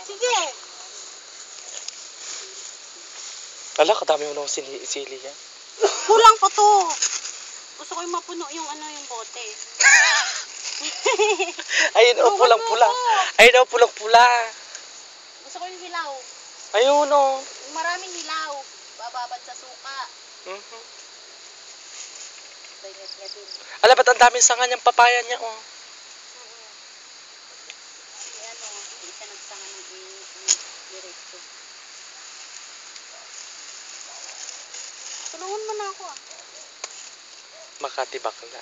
Sige! Ala, kadami mo naman sili yan. Kulang pa to. Gusto ko yung mapuno yung yung bote. Ayun o, pulang-pula. Ayun o, pulang-pula. Gusto ko yung hilaw. Ayun o. Yung maraming hilaw. Bababad sa suka. Ala, ba't ang daming sanga niyang papaya niya o? Ayan o, hindi siya nagsanga ng diretso. Tulungan mo na ako ah. Makati bakla.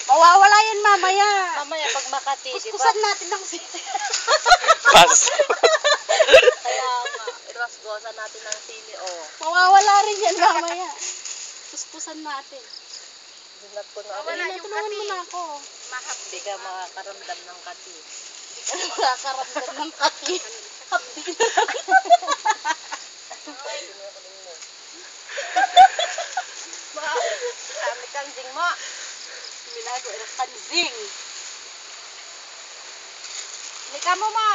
Mawawala yan mamaya. Mamaya pag Makati, di ba? Kuskusan natin ng sili. Pas. Kaya nga, irasgosan natin ng sili, oh. Mawawala rin yan mamaya. Kuskusan natin. Dinat ko na. Wala yung tulungan mo na ako. Mahapdi ka makakaramdam ng kati. Nakakaramdam ng kati. Hapdi na Kami kanjing mo. Minago, erang kanzing. Nika mo mo.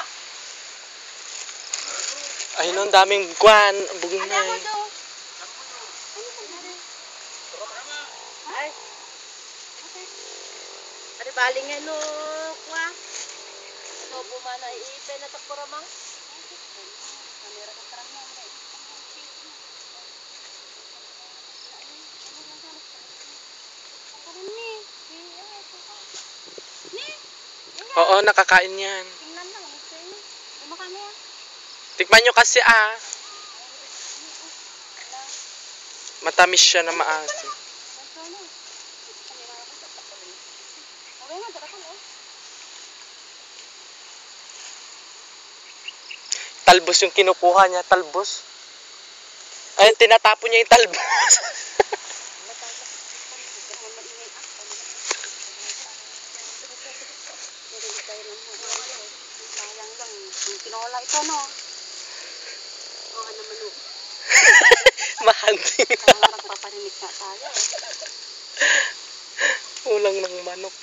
Ayun o, ang daming kwan. Bugin na Ano mo eh. do? Ay. Ari baling ano kwa? So bumana iipen na takpuramang. Kamera ko terang mo. Oo, nakakain yan. Tingnan lang. Ano kami ah? Tikman nyo kasi ah. Matamis siya na maasim. Talbos yung kinukuha niya, talbos. Ay, tinatapon niya yung talbos. Sayang lang. Tinola ito no. Oo naman o. Mahanting. Parang nagpaparinig na tayo eh. Ulang ng manok.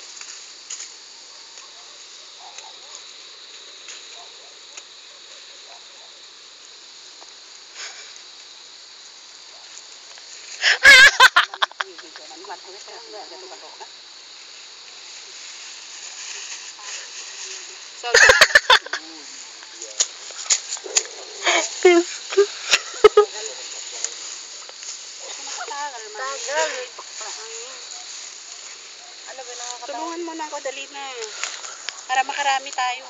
Tagal. Ano ba nakakatawa? Tulungan mo na ako, dali na. Para makarami tayo.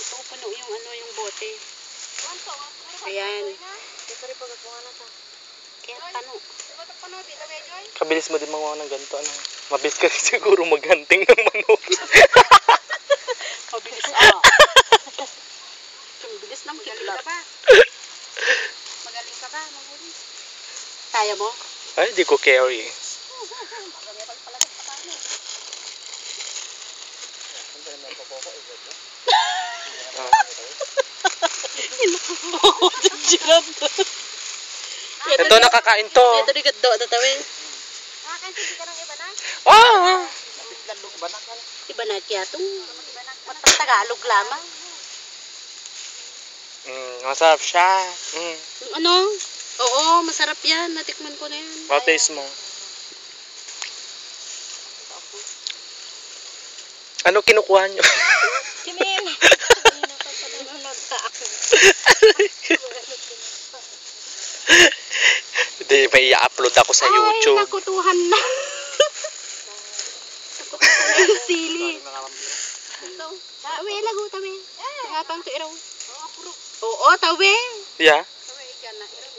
Ito ko puno yung yung bote. Ayan. Ito rin pagkakungan na ta. Kaya pano. Kabilis mo din mga ng ganito. Ano? Mabilis ka rin siguro maghanting ng manok. Mabilis ah. Yung bilis ng kidlat. Magaling ka ba? Magaling. Kaya mo? Ay, di ko carry. Ito, nakakain to. Ito di gaddo tatawin. Nakakaintindi ka ng iba na? Ah! Iba na kaya itong Tagalog lamang. Masarap siya. Yung ano? Oo, masarap yan. Natikman ko na yan. Taste mo. Ano kinukuha nyo? Kimim! Nanonood ka ako. Hindi, may i-upload ako sa YouTube. Ay, nakutuhan na. Nakutuhan na yung sili. Tawi, lago, tawi. Hapang to iraw. Oo, tawi. Yeah?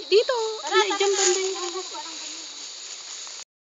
Dito. Ay, dyan banda yung